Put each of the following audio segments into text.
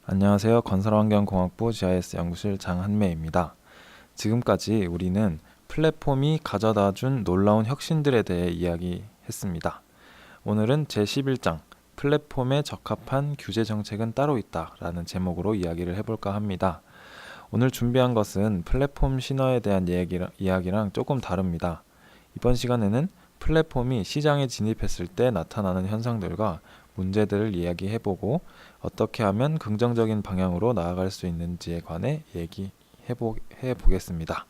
안녕하세요. 건설환경공학부 GIS 연구실 장한매입니다. 지금까지 우리는 플랫폼이 가져다준 놀라운 혁신들에 대해 이야기했습니다. 오늘은 제11장 플랫폼에 적합한 규제 정책은 따로 있다 라는 제목으로 이야기를 해볼까 합니다. 오늘 준비한 것은 플랫폼 신화에 대한 이야기랑 조금 다릅니다. 이번 시간에는 플랫폼이 시장에 진입했을 때 나타나는 현상들과 문제들을 이야기해보고 어떻게 하면 긍정적인 방향으로 나아갈 수 있는지에 관해 얘기해보겠습니다.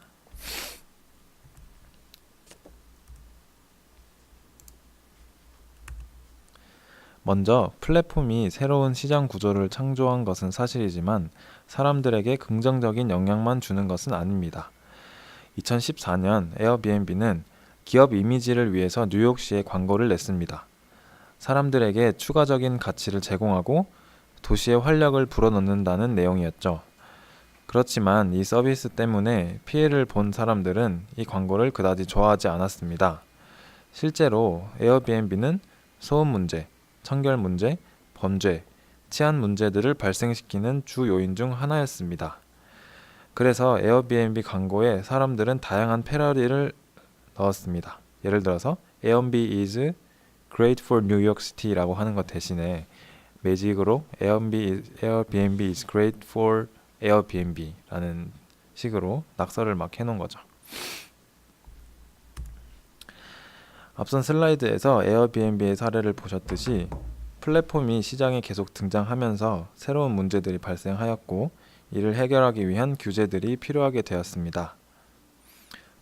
먼저 플랫폼이 새로운 시장 구조를 창조한 것은 사실이지만 사람들에게 긍정적인 영향만 주는 것은 아닙니다. 2014년 에어비앤비는 기업 이미지를 위해서 뉴욕시에 광고를 냈습니다. 사람들에게 추가적인 가치를 제공하고 도시의 활력을 불어넣는다는 내용이었죠. 그렇지만 이 서비스 때문에 피해를 본 사람들은 이 광고를 그다지 좋아하지 않았습니다. 실제로 에어비앤비는 소음 문제, 청결 문제, 범죄, 치안 문제들을 발생시키는 주 요인 중 하나였습니다. 그래서 에어비앤비 광고에 사람들은 다양한 패러디를 넣었습니다. 예를 들어서 Airbnb is great for New York City라고 하는 것 대신에 매직으로 Airbnb is great for Airbnb라는 식으로 낙서를 막 해놓은 거죠. 앞선 슬라이드에서 에어비앤비의 사례를 보셨듯이 플랫폼이 시장에 계속 등장하면서 새로운 문제들이 발생하였고 이를 해결하기 위한 규제들이 필요하게 되었습니다.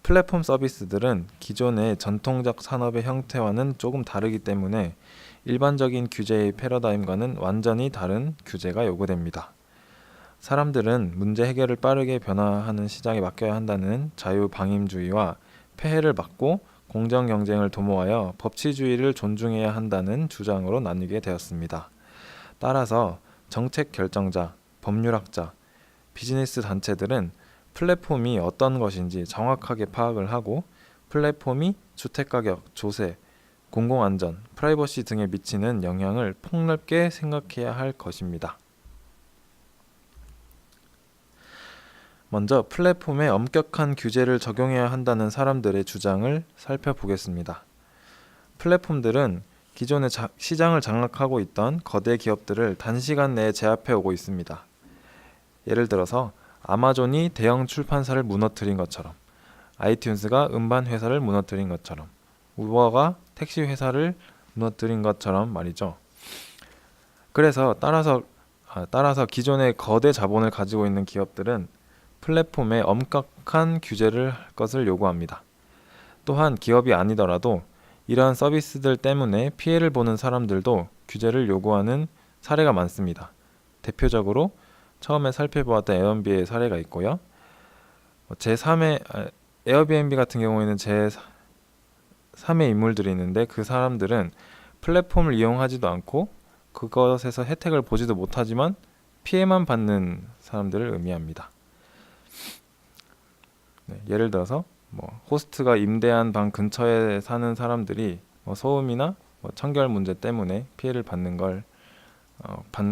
플랫폼 서비스들은 기존의 전통적 산업의 형태와는 조금 다르기 때문에 일반적인 규제의 패러다임과는 완전히 다른 규제가 요구됩니다. 사람들은 문제 해결을 빠르게 변화하는 시장에 맡겨야 한다는 자유방임주의와 폐해를 막고 공정 경쟁을 도모하여 법치주의를 존중해야 한다는 주장으로 나뉘게 되었습니다. 따라서 정책 결정자, 법률학자, 비즈니스 단체들은 플랫폼이 어떤 것인지 정확하게 파악을 하고 플랫폼이 주택가격, 조세, 공공안전, 프라이버시 등에 미치는 영향을 폭넓게 생각해야 할 것입니다. 먼저 플랫폼에 엄격한 규제를 적용해야 한다는 사람들의 주장을 살펴보겠습니다. 플랫폼들은 기존의 시장을 장악하고 있던 거대 기업들을 단시간 내에 제압해 오고 있습니다. 예를 들어서 아마존이 대형 출판사를 무너뜨린 것처럼, 아이튠즈가 음반 회사를 무너뜨린 것처럼, 우버가 택시 회사를 무너뜨린 것처럼 말이죠. 그래서 따라서 기존의 거대 자본을 가지고 있는 기업들은 플랫폼에 엄격한 규제를 할 것을 요구합니다. 또한 기업이 아니더라도 이러한 서비스들 때문에 피해를 보는 사람들도 규제를 요구하는 사례가 많습니다. 대표적으로 처음에 살펴보았던 에어비앤비의 사례가 있고요. 에어비앤비 같은 경우에는 제3의 인물들이 있는데 그 사람들은 플랫폼을 이용하지도 않고 그것에서 혜택을 보지도 못하지만 피해만 받는 사람들을 의미합니다. 예를 들어서 호스트가 임대한 방 근처에 사는 사람들이 소음이나 청결 문제 때문에 피해를 받는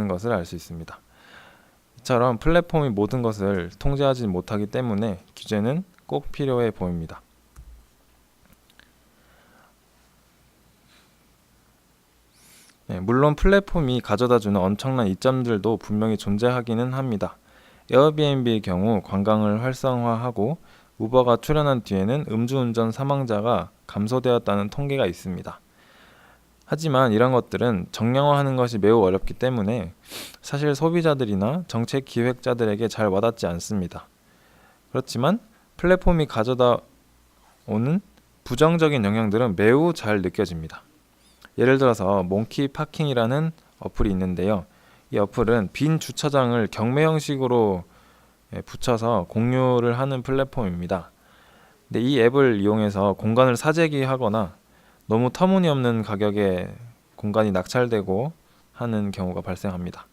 것을 알 수 있습니다. 이처럼 플랫폼이 모든 것을 통제하지 못하기 때문에 규제는 꼭 필요해 보입니다. 물론 플랫폼이 가져다주는 엄청난 이점들도 분명히 존재하기는 합니다. 에어비앤비의 경우 관광을 활성화하고 우버가 출연한 뒤에는 음주운전 사망자가 감소되었다는 통계가 있습니다. 하지만 이런 것들은 정량화하는 것이 매우 어렵기 때문에 사실 소비자들이나 정책 기획자들에게 잘 와닿지 않습니다. 그렇지만 플랫폼이 가져다 오는 부정적인 영향들은 매우 잘 느껴집니다. 예를 들어서 몽키 파킹이라는 어플이 있는데요. 이 어플은 빈 주차장을 경매 형식으로 붙여서 공유를 하는 플랫폼입니다. 근데 이 앱을 이용해서 공간을 사재기하거나 너무 터무니없는 가격에 공간이 낙찰되고 하는 경우가 발생합니다.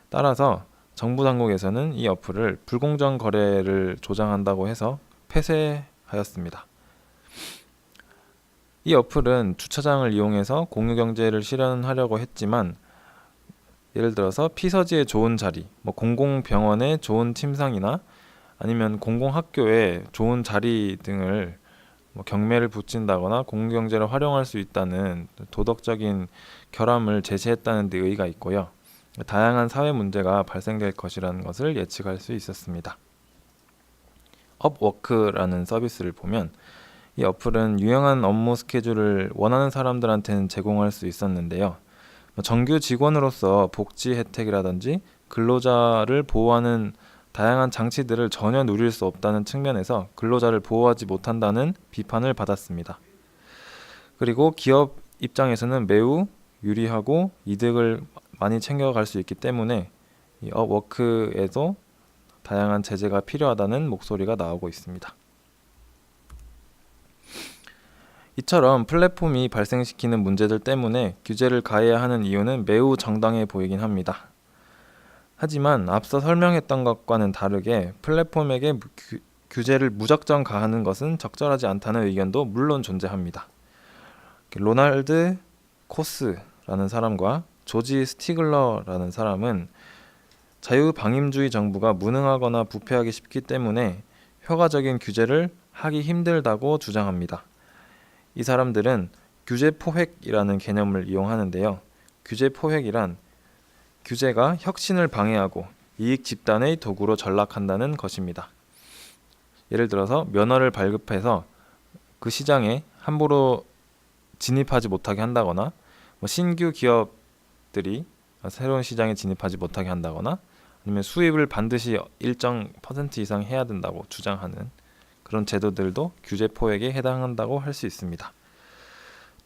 따라서 정부 당국에서는 이 어플을 불공정 거래를 조장한다고 해서 폐쇄하였습니다. 이 어플은 주차장을 이용해서 공유 경제를 실현하려고 했지만 예를 들어서 피서지의 좋은 자리, 뭐 공공병원의 좋은 침상이나 아니면 공공학교의 좋은 자리 등을 뭐 경매를 붙인다거나 공공경제를 활용할 수 있다는 도덕적인 결함을 제시했다는 데 의의가 있고요. 다양한 사회 문제가 발생될 것이라는 것을 예측할 수 있었습니다. 업워크라는 서비스를 보면 이 어플은 유용한 업무 스케줄을 원하는 사람들한테는 제공할 수 있었는데요. 정규 직원으로서 복지 혜택이라든지 근로자를 보호하는 다양한 장치들을 전혀 누릴 수 없다는 측면에서 근로자를 보호하지 못한다는 비판을 받았습니다. 그리고 기업 입장에서는 매우 유리하고 이득을 많이 챙겨갈 수 있기 때문에 이 업워크에도 다양한 제재가 필요하다는 목소리가 나오고 있습니다. 이처럼 플랫폼이 발생시키는 문제들 때문에 규제를 가해야 하는 이유는 매우 정당해 보이긴 합니다. 하지만 앞서 설명했던 것과는 다르게 플랫폼에게 규제를 무작정 가하는 것은 적절하지 않다는 의견도 물론 존재합니다. 로날드 코스라는 사람과 조지 스티글러라는 사람은 자유방임주의 정부가 무능하거나 부패하기 쉽기 때문에 효과적인 규제를 하기 힘들다고 주장합니다. 이 사람들은 규제 포획이라는 개념을 이용하는데요. 규제 포획이란 규제가 혁신을 방해하고 이익 집단의 도구로 전락한다는 것입니다. 예를 들어서 면허를 발급해서 그 시장에 함부로 진입하지 못하게 한다거나 신규 기업들이 새로운 시장에 진입하지 못하게 한다거나 아니면 수입을 반드시 일정 퍼센트 이상 해야 된다고 주장하는 그런 제도들도 규제 포획에 해당한다고 할 수 있습니다.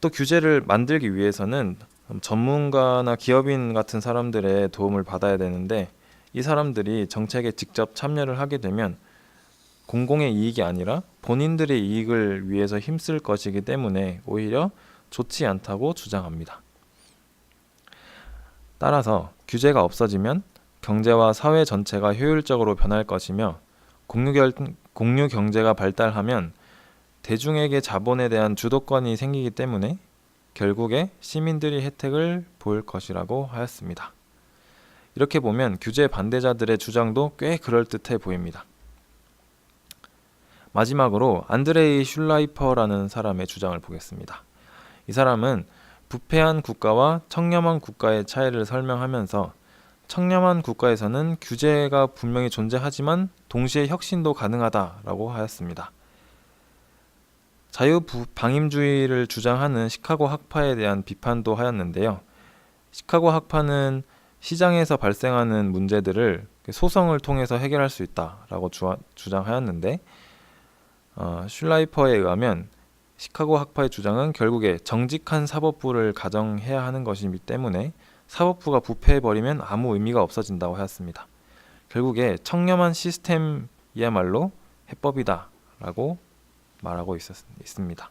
또 규제를 만들기 위해서는 전문가나 기업인 같은 사람들의 도움을 받아야 되는데 이 사람들이 정책에 직접 참여를 하게 되면 공공의 이익이 아니라 본인들의 이익을 위해서 힘쓸 것이기 때문에 오히려 좋지 않다고 주장합니다. 따라서 규제가 없어지면 경제와 사회 전체가 효율적으로 변할 것이며 공유 경제가 발달하면 대중에게 자본에 대한 주도권이 생기기 때문에 결국에 시민들이 혜택을 볼 것이라고 하였습니다. 이렇게 보면 규제 반대자들의 주장도 꽤 그럴듯해 보입니다. 마지막으로 안드레이 슐라이퍼라는 사람의 주장을 보겠습니다. 이 사람은 부패한 국가와 청렴한 국가의 차이를 설명하면서 청렴한 국가에서는 규제가 분명히 존재하지만 동시에 혁신도 가능하다라고 하였습니다. 자유방임주의를 주장하는 시카고 학파에 대한 비판도 하였는데요. 시카고 학파는 시장에서 발생하는 문제들을 소송을 통해서 해결할 수 있다라고 주장하였는데 슐라이퍼에 의하면 시카고 학파의 주장은 결국에 정직한 사법부를 가정해야 하는 것이기 때문에 사법부가 부패해버리면 아무 의미가 없어진다고 하였습니다. 결국에 청렴한 시스템이야말로 해법이다라고 말하고 있습니다.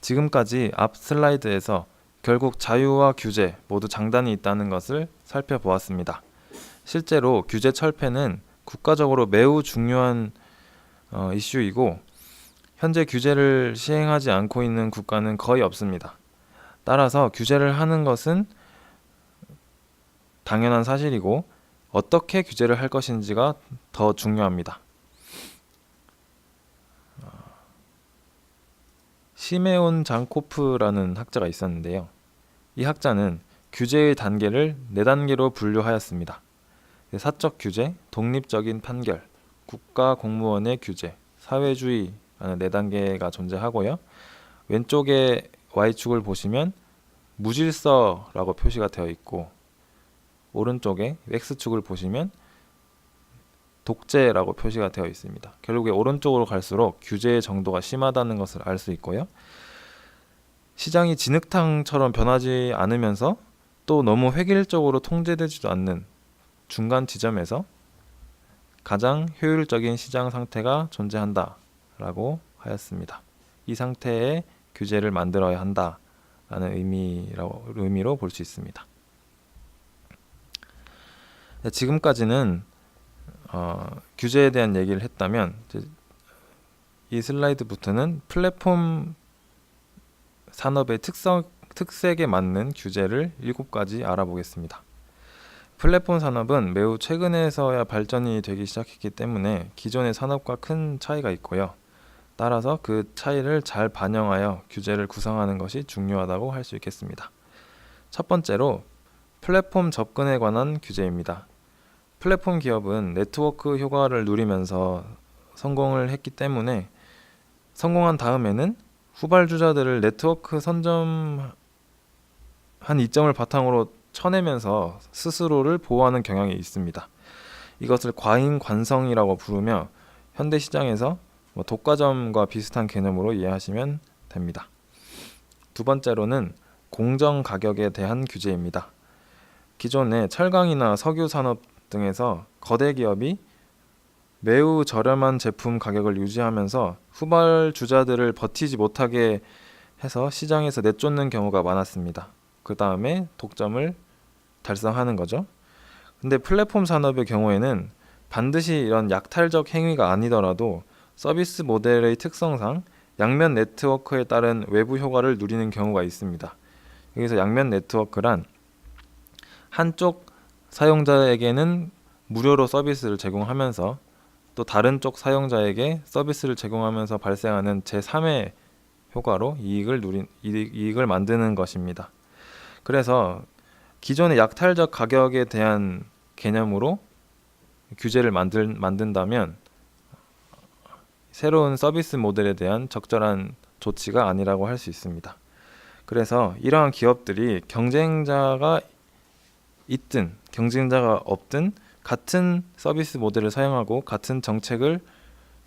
지금까지 앞 슬라이드에서 결국 자유와 규제 모두 장단이 있다는 것을 살펴보았습니다. 실제로 규제 철폐는 국가적으로 매우 중요한 이슈이고 현재 규제를 시행하지 않고 있는 국가는 거의 없습니다. 따라서 규제를 하는 것은 당연한 사실이고 어떻게 규제를 할 것인지가 더 중요합니다. 시메온 장코프라는 학자가 있었는데요. 이 학자는 규제의 단계를 4단계로 분류하였습니다. 사적 규제, 독립적인 판결, 국가 공무원의 규제, 사회주의라는 4단계가 존재하고요. 왼쪽에 Y축을 보시면 무질서라고 표시가 되어 있고 오른쪽에 X축을 보시면 독재라고 표시가 되어 있습니다. 결국에 오른쪽으로 갈수록 규제의 정도가 심하다는 것을 알 수 있고요. 시장이 진흙탕처럼 변하지 않으면서 또 너무 획일적으로 통제되지도 않는 중간 지점에서 가장 효율적인 시장 상태가 존재한다라고 하였습니다. 이 상태의 규제를 만들어야 한다라는 의미로 볼 수 있습니다. 네, 지금까지는 규제에 대한 얘기를 했다면 이제 이 슬라이드부터는 플랫폼 산업의 특색에 맞는 규제를 7가지 알아보겠습니다. 플랫폼 산업은 매우 최근에서야 발전이 되기 시작했기 때문에 기존의 산업과 큰 차이가 있고요. 따라서 그 차이를 잘 반영하여 규제를 구성하는 것이 중요하다고 할 수 있겠습니다. 첫 번째로 플랫폼 접근에 관한 규제입니다. 플랫폼 기업은 네트워크 효과를 누리면서 성공을 했기 때문에 성공한 다음에는 후발주자들을 네트워크 선점한 이점을 바탕으로 쳐내면서 스스로를 보호하는 경향이 있습니다. 이것을 과잉관성이라고 부르며 현대 시장에서 독과점과 비슷한 개념으로 이해하시면 됩니다. 두 번째로는 공정 가격에 대한 규제입니다. 기존의 철강이나 석유 산업 등에서 거대 기업이 매우 저렴한 제품 가격을 유지하면서 후발주자들을 버티지 못하게 해서 시장에서 내쫓는 경우가 많았습니다. 그 다음에 독점을 달성하는 거죠. 근데 플랫폼 산업의 경우에는 반드시 이런 약탈적 행위가 아니더라도 서비스 모델의 특성상 양면 네트워크에 따른 외부 효과를 누리는 경우가 있습니다. 여기서 양면 네트워크란 한쪽 사용자에게는 무료로 서비스를 제공하면서 또 다른 쪽 사용자에게 서비스를 제공하면서 발생하는 제3의 효과로 이익을 만드는 것입니다. 그래서 기존의 약탈적 가격에 대한 개념으로 규제를 만든다면 새로운 서비스 모델에 대한 적절한 조치가 아니라고 할 수 있습니다. 그래서 이러한 기업들이 경쟁자가 있든 경쟁자가 없든 같은 서비스 모델을 사용하고 같은 정책을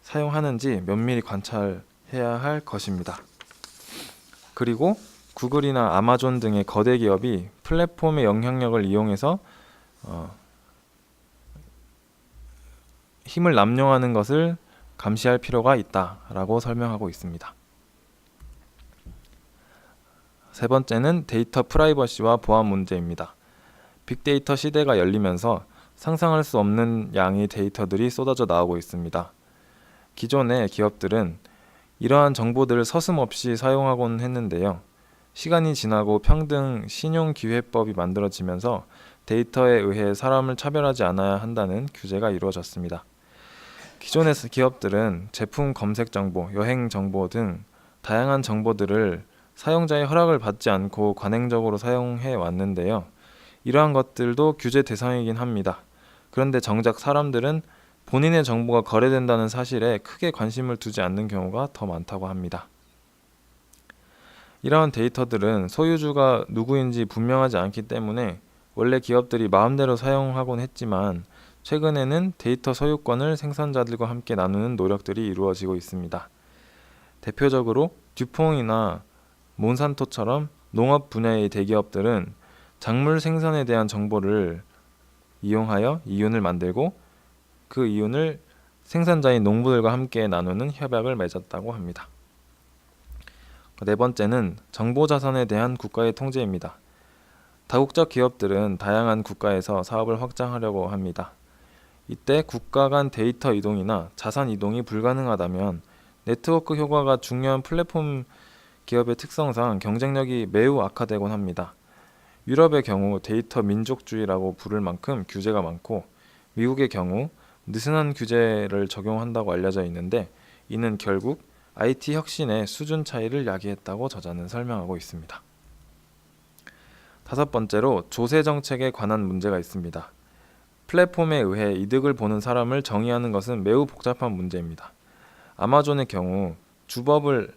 사용하는지 면밀히 관찰해야 할 것입니다. 그리고 구글이나 아마존 등의 거대 기업이 플랫폼의 영향력을 이용해서 힘을 남용하는 것을 감시할 필요가 있다라고 설명하고 있습니다. 세 번째는 데이터 프라이버시와 보안 문제입니다. 빅데이터 시대가 열리면서 상상할 수 없는 양의 데이터들이 쏟아져 나오고 있습니다. 기존의 기업들은 이러한 정보들을 서슴없이 사용하곤 했는데요. 시간이 지나고 평등 신용기회법이 만들어지면서 데이터에 의해 사람을 차별하지 않아야 한다는 규제가 이루어졌습니다. 기존의 기업들은 제품 검색 정보, 여행 정보 등 다양한 정보들을 사용자의 허락을 받지 않고 관행적으로 사용해 왔는데요. 이러한 것들도 규제 대상이긴 합니다. 그런데 정작 사람들은 본인의 정보가 거래된다는 사실에 크게 관심을 두지 않는 경우가 더 많다고 합니다. 이러한 데이터들은 소유주가 누구인지 분명하지 않기 때문에 원래 기업들이 마음대로 사용하곤 했지만 최근에는 데이터 소유권을 생산자들과 함께 나누는 노력들이 이루어지고 있습니다. 대표적으로 듀퐁이나 몬산토처럼 농업 분야의 대기업들은 작물 생산에 대한 정보를 이용하여 이윤을 만들고 그 이윤을 생산자인 농부들과 함께 나누는 협약을 맺었다고 합니다. 네 번째는 정보자산에 대한 국가의 통제입니다. 다국적 기업들은 다양한 국가에서 사업을 확장하려고 합니다. 이때 국가 간 데이터 이동이나 자산 이동이 불가능하다면 네트워크 효과가 중요한 플랫폼 기업의 특성상 경쟁력이 매우 악화되곤 합니다. 유럽의 경우 데이터 민족주의라고 부를 만큼 규제가 많고 미국의 경우 느슨한 규제를 적용한다고 알려져 있는데 이는 결국 IT 혁신의 수준 차이를 야기했다고 저자는 설명하고 있습니다. 다섯 번째로 조세 정책에 관한 문제가 있습니다. 플랫폼에 의해 이득을 보는 사람을 정의하는 것은 매우 복잡한 문제입니다. 아마존의 경우 주법을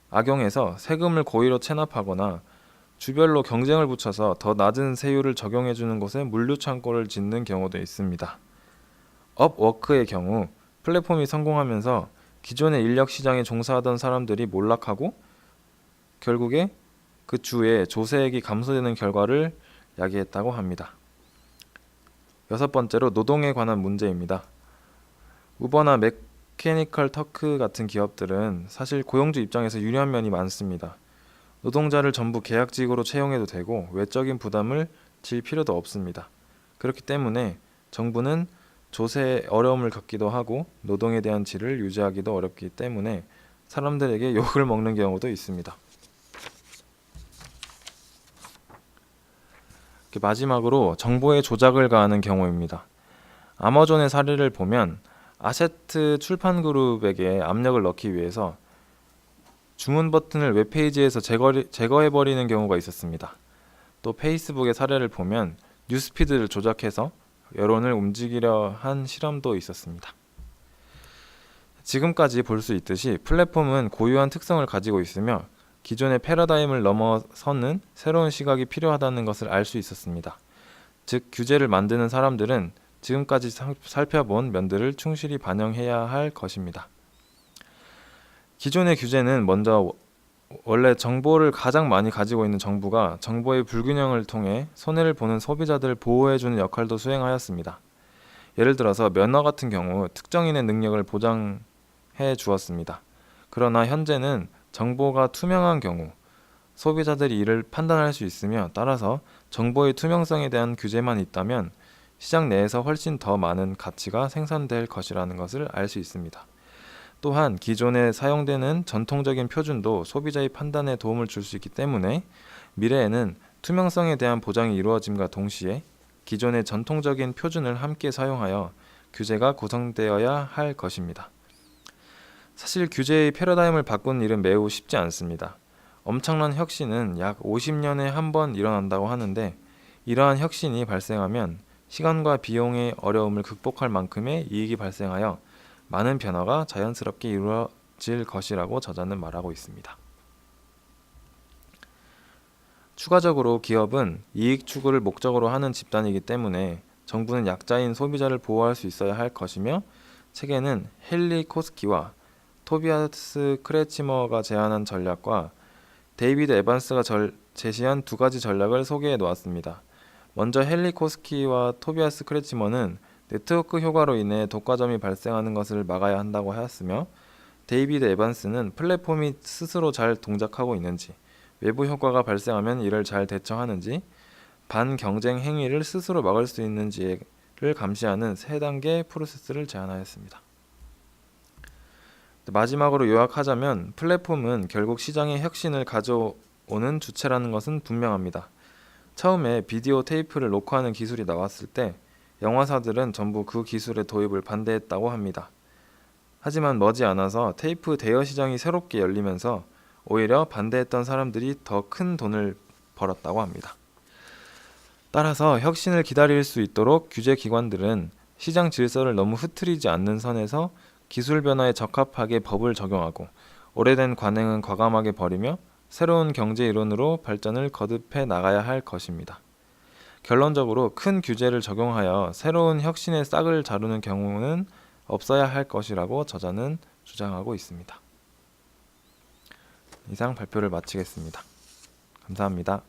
악용해서 세금을 고의로 체납하거나 주별로 경쟁을 붙여서 더 낮은 세율을 적용해주는 곳에 물류창고를 짓는 경우도 있습니다. 업워크의 경우 플랫폼이 성공하면서 기존의 인력 시장에 종사하던 사람들이 몰락하고 결국에 그 주에 조세액이 감소되는 결과를 야기했다고 합니다. 여섯 번째로 노동에 관한 문제입니다. 우버나 메케니컬 터크 같은 기업들은 사실 고용주 입장에서 유리한 면이 많습니다. 노동자를 전부 계약직으로 채용해도 되고 외적인 부담을 질 필요도 없습니다. 그렇기 때문에 정부는 조세에 어려움을 겪기도 하고 노동에 대한 질을 유지하기도 어렵기 때문에 사람들에게 욕을 먹는 경우도 있습니다. 마지막으로 정보의 조작을 가하는 경우입니다. 아마존의 사례를 보면 아세트 출판그룹에게 압력을 넣기 위해서 주문 버튼을 웹페이지에서 제거해버리는 경우가 있었습니다. 또 페이스북의 사례를 보면 뉴스피드를 조작해서 여론을 움직이려 한 실험도 있었습니다. 지금까지 볼 수 있듯이 플랫폼은 고유한 특성을 가지고 있으며 기존의 패러다임을 넘어서는 새로운 시각이 필요하다는 것을 알 수 있었습니다. 즉, 규제를 만드는 사람들은 지금까지 살펴본 면들을 충실히 반영해야 할 것입니다. 기존의 규제는 먼저 원래 정보를 가장 많이 가지고 있는 정부가 정보의 불균형을 통해 손해를 보는 소비자들을 보호해주는 역할도 수행하였습니다. 예를 들어서 면허 같은 경우 특정인의 능력을 보장해 주었습니다. 그러나 현재는 정보가 투명한 경우 소비자들이 이를 판단할 수 있으며 따라서 정보의 투명성에 대한 규제만 있다면 시장 내에서 훨씬 더 많은 가치가 생산될 것이라는 것을 알 수 있습니다. 또한 기존에 사용되는 전통적인 표준도 소비자의 판단에 도움을 줄 수 있기 때문에 미래에는 투명성에 대한 보장이 이루어짐과 동시에 기존의 전통적인 표준을 함께 사용하여 규제가 구성되어야 할 것입니다. 사실 규제의 패러다임을 바꾸는 일은 매우 쉽지 않습니다. 엄청난 혁신은 약 50년에 한 번 일어난다고 하는데 이러한 혁신이 발생하면 시간과 비용의 어려움을 극복할 만큼의 이익이 발생하여 많은 변화가 자연스럽게 이루어질 것이라고 저자는 말하고 있습니다. 추가적으로 기업은 이익 추구를 목적으로 하는 집단이기 때문에 정부는 약자인 소비자를 보호할 수 있어야 할 것이며 책에는 헨리 코스키와 토비아스 크레치머가 제안한 전략과 데이비드 에반스가 제시한 두 가지 전략을 소개해 놓았습니다. 먼저 헨리 코스키와 토비아스 크레치머는 네트워크 효과로 인해 독과점이 발생하는 것을 막아야 한다고 하였으며 데이비드 에반스는 플랫폼이 스스로 잘 동작하고 있는지, 외부 효과가 발생하면 이를 잘 대처하는지, 반경쟁 행위를 스스로 막을 수 있는지를 감시하는 3단계 프로세스를 제안하였습니다. 마지막으로 요약하자면 플랫폼은 결국 시장의 혁신을 가져오는 주체라는 것은 분명합니다. 처음에 비디오 테이프를 녹화하는 기술이 나왔을 때 영화사들은 전부 그 기술의 도입을 반대했다고 합니다. 하지만 머지않아서 테이프 대여 시장이 새롭게 열리면서 오히려 반대했던 사람들이 더 큰 돈을 벌었다고 합니다. 따라서 혁신을 기다릴 수 있도록 규제 기관들은 시장 질서를 너무 흐트리지 않는 선에서 기술 변화에 적합하게 법을 적용하고 오래된 관행은 과감하게 버리며 새로운 경제 이론으로 발전을 거듭해 나가야 할 것입니다. 결론적으로 큰 규제를 적용하여 새로운 혁신의 싹을 자르는 경우는 없어야 할 것이라고 저자는 주장하고 있습니다. 이상 발표를 마치겠습니다. 감사합니다.